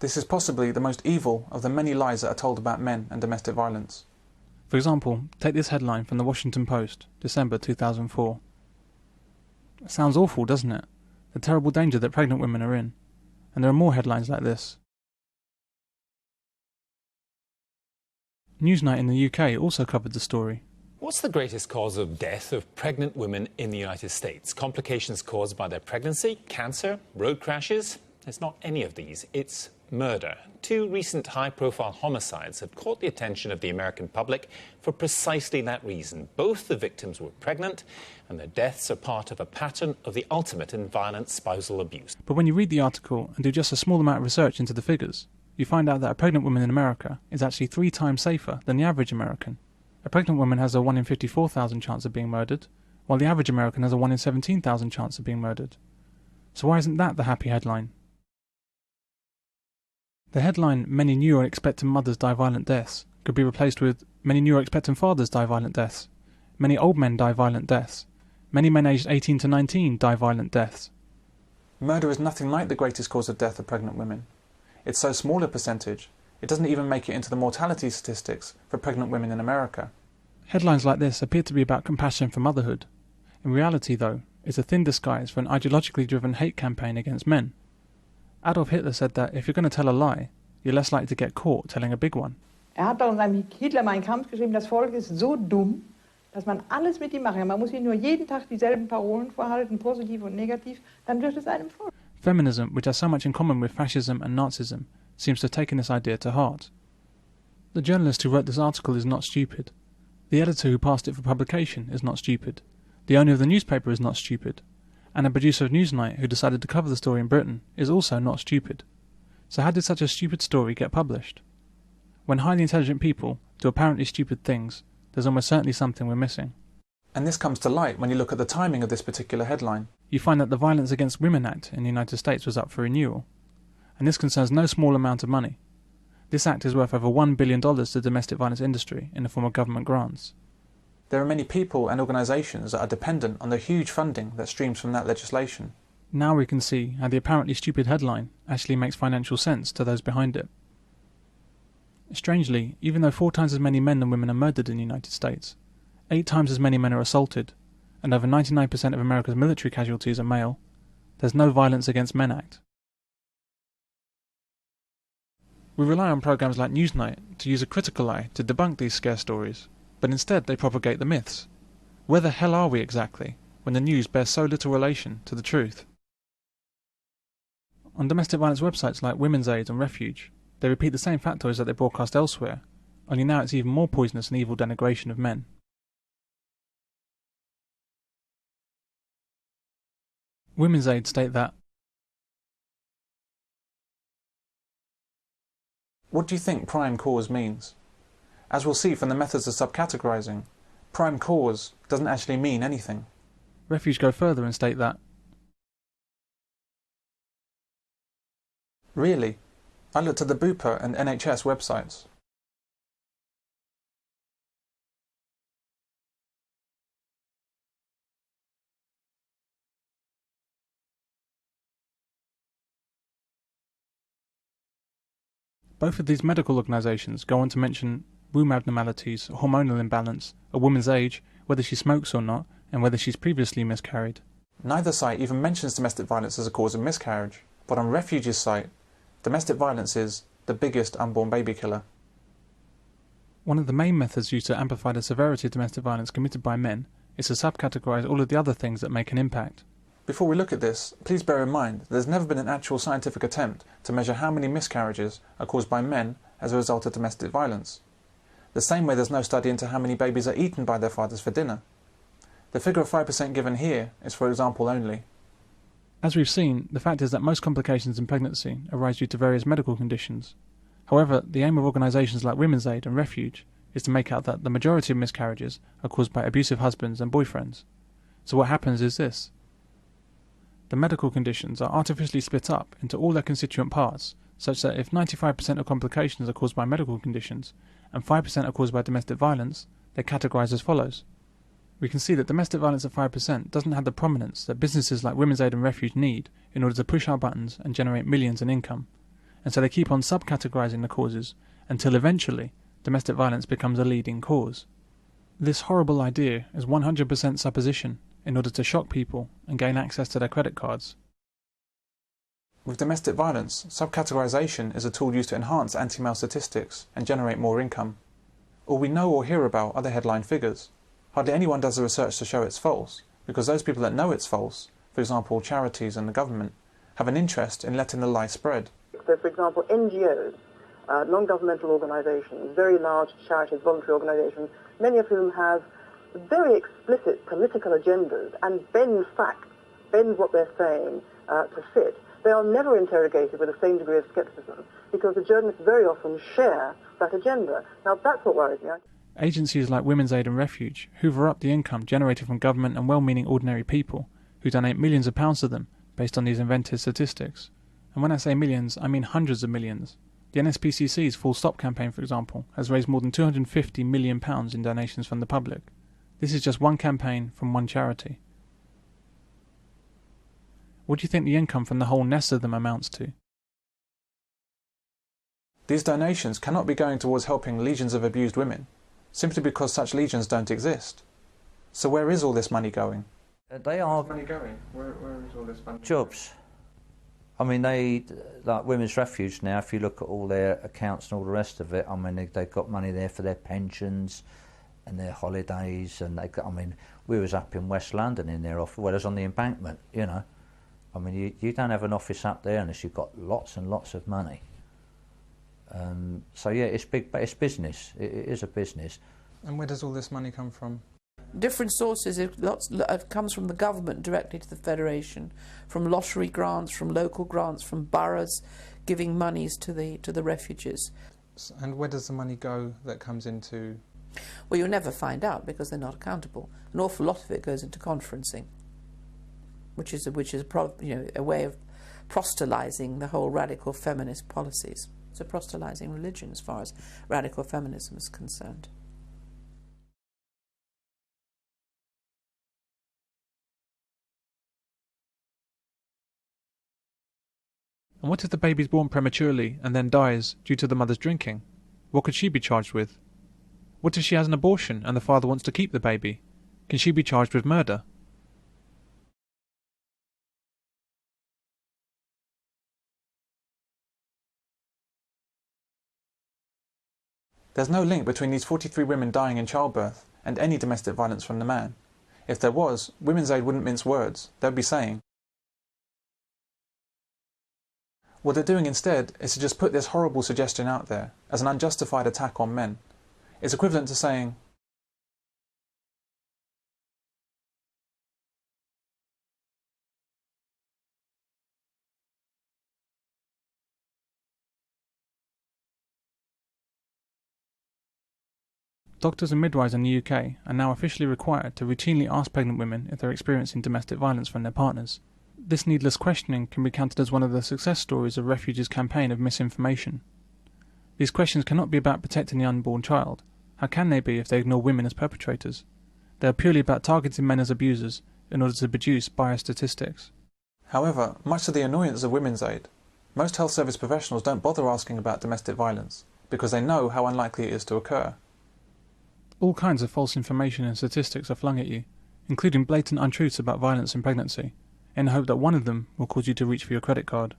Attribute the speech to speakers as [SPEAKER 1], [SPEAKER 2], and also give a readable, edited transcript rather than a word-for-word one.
[SPEAKER 1] This is possibly the most evil of the many lies that are told about men and domestic violence.
[SPEAKER 2] For example, take this headline from the Washington Post, December 2004. It sounds awful, doesn't it? The terrible danger that pregnant women are in. And there are more headlines like this. Newsnight in the UK also covered the story.
[SPEAKER 3] What's the greatest cause of death of pregnant women in the United States? Complications caused by their pregnancy, cancer, road crashes? It's not any of these. It's murder. 2 recent high-profile homicides have caught the attention of the American public for precisely that reason. Both the victims were pregnant, and their deaths are part of a pattern of the ultimate in violent spousal abuse.
[SPEAKER 2] But when you read the article and do just a small amount of research into the figures, you find out that a pregnant woman in America is actually 3 times safer than the average American. A pregnant woman has a 1 in 54,000 chance of being murdered, while the average American has a 1 in 17,000 chance of being murdered. So why isn't that the happy headline? The headline, "Many new or expectant mothers die violent deaths," could be replaced with, "Many new or expectant fathers die violent deaths. Many old men die violent deaths. Many men aged 18 to 19 die violent deaths."
[SPEAKER 1] Murder is nothing like the greatest cause of death of pregnant women. It's so small a percentage, it doesn't even make it into the mortality statistics for pregnant women in America.
[SPEAKER 2] Headlines like this appear to be about compassion for motherhood. In reality, though, it's a thin disguise for an ideologically driven hate campaign against men. Adolf Hitler said that if you're going to tell a lie, you're less likely to get caught telling a big one.
[SPEAKER 4] Hat doch in seinem Hitler-Mein Kampf geschrieben, das Volk ist so dumm, dass man alles mit ihm machen kann. Man muss ihm nur jeden Tag dieselben Parolen vorhalten, positiv und negativ, dann wird es einem folgen.
[SPEAKER 2] Feminism, which has so much in common with fascism and Nazism, seems to have taken this idea to heart. The journalist who wrote this article is not stupid. The editor who passed it for publication is not stupid. The owner of the newspaper is not stupid. And a producer of Newsnight who decided to cover the story in Britain is also not stupid. So how did such a stupid story get published? When highly intelligent people do apparently stupid things, there's almost certainly something we're missing.
[SPEAKER 1] And this comes to light when you look at the timing of this particular headline.
[SPEAKER 2] You find that the Violence Against Women Act in the United States was up for renewal. And this concerns no small amount of money. This act is worth over $1 billion to the domestic violence industry in the form of government grants.
[SPEAKER 1] There are many people and organisations that are dependent on the huge funding that streams from that legislation.
[SPEAKER 2] Now we can see how the apparently stupid headline actually makes financial sense to those behind it. Strangely, even though 4 times as many men than women are murdered in the United States, 8 times as many men are assaulted, and over 99% of America's military casualties are male, there's no Violence Against Men Act. We rely on programs like Newsnight to use a critical eye to debunk these scare stories, but instead they propagate the myths. Where the hell are we exactly, when the news bears so little relation to the truth? On domestic violence websites like Women's Aid and Refuge, they repeat the same factoids that they broadcast elsewhere, only now it's even more poisonous and evil denigration of men. Women's Aid state that,
[SPEAKER 1] what do you think prime cause means? As we'll see from the methods of subcategorizing, prime cause doesn't actually mean anything.
[SPEAKER 2] Refuge go further and state that,
[SPEAKER 1] really? I looked at the Bupa and NHS websites.
[SPEAKER 2] both of these medical organisations go on to mention womb abnormalities, hormonal imbalance, a woman's age, whether she smokes or not, and whether she's previously miscarried.
[SPEAKER 1] Neither site even mentions domestic violence as a cause of miscarriage, but on Refuge's site, domestic violence is the biggest unborn baby killer.
[SPEAKER 2] One of the main methods used to amplify the severity of domestic violence committed by men is to subcategorise all of the other things that make an impact.
[SPEAKER 1] Before we look at this, please bear in mind that there's never been an actual scientific attempt to measure how many miscarriages are caused by men as a result of domestic violence. The same way there's no study into how many babies are eaten by their fathers for dinner. The figure of 5% given here is for example only.
[SPEAKER 2] As we've seen, the fact is that most complications in pregnancy arise due to various medical conditions. However, the aim of organisations like Women's Aid and Refuge is to make out that the majority of miscarriages are caused by abusive husbands and boyfriends. So what happens is this. The medical conditions are artificially split up into all their constituent parts, such that if 95% of complications are caused by medical conditions and 5% are caused by domestic violence, they're categorised as follows. We can see that domestic violence at 5% doesn't have the prominence that businesses like Women's Aid and Refuge need in order to push our buttons and generate millions in income. and so they keep on subcategorizing the causes until eventually domestic violence becomes a leading cause. This horrible idea is 100% supposition in order to shock people and gain access to their credit cards.
[SPEAKER 1] With domestic violence, subcategorization is a tool used to enhance anti-male statistics and generate more income. All we know or hear about are the headline figures. Hardly anyone does the research to show it's false, because those people that know it's false, for example charities and the government, have an interest in letting the lie spread.
[SPEAKER 5] So, for example, NGOs, non-governmental organisations, very large charities, voluntary organisations, many of whom have very explicit political agendas and bend facts, bend what they're saying to fit. They are never interrogated with the same degree of scepticism because the journalists very often share that agenda. Now, that's what worries me.
[SPEAKER 2] Agencies like Women's Aid and Refuge hoover up the income generated from government and well-meaning ordinary people who donate millions of pounds to them based on these invented statistics. And when I say millions, I mean hundreds of millions. The NSPCC's Full Stop campaign, for example, has raised more than £250 million in donations from the public. This is just one campaign from one charity. What do you think the income from the whole nest of them amounts to?
[SPEAKER 1] These donations cannot be going towards helping legions of abused women, simply because such legions don't exist. So where is all this money going?
[SPEAKER 6] They are
[SPEAKER 1] Where is all this money?
[SPEAKER 6] jobs. I mean, like Women's Refuge now, if you look at all their accounts and all the rest of it, I mean, they've got money there for their pensions and their holidays, and we was up in West London in their office, well, it was on the Embankment, you know. I mean, you don't have an office up there unless you've got lots and lots of money. So yeah, it's big, but it's business. It is a business.
[SPEAKER 1] And where does all this money come from?
[SPEAKER 7] Different sources. It comes from the government directly to the Federation, from lottery grants, from local grants, from boroughs giving monies to the refugees.
[SPEAKER 1] And where does the money go that comes into?
[SPEAKER 7] Well, you'll never find out because they're not accountable. An awful lot of it goes into conferencing, which is a way of proselytizing the whole radical feminist policies. It's a proselytizing religion as far as radical feminism is concerned.
[SPEAKER 2] And what if the baby's born prematurely and then dies due to the mother's drinking? What could she be charged with? What if she has an abortion and the father wants to keep the baby? Can she be charged with murder?
[SPEAKER 1] There's no link between these 43 women dying in childbirth and any domestic violence from the man. If there was, Women's Aid wouldn't mince words. They'd be saying, what they're doing instead is to just put this horrible suggestion out there as an unjustified attack on men. It's equivalent to saying,
[SPEAKER 2] Doctors and midwives in the UK are now officially required to routinely ask pregnant women if they're experiencing domestic violence from their partners. This needless questioning can be counted as one of the success stories of Refuge's campaign of misinformation. These questions cannot be about protecting the unborn child. How can they be if they ignore women as perpetrators? They are purely about targeting men as abusers in order to produce biased statistics.
[SPEAKER 1] however, much to the annoyance of Women's Aid, most health service professionals don't bother asking about domestic violence because they know how unlikely it is to occur.
[SPEAKER 2] All kinds of false information and statistics are flung at you, including blatant untruths about violence in pregnancy, in the hope that one of them will cause you to reach for your credit card.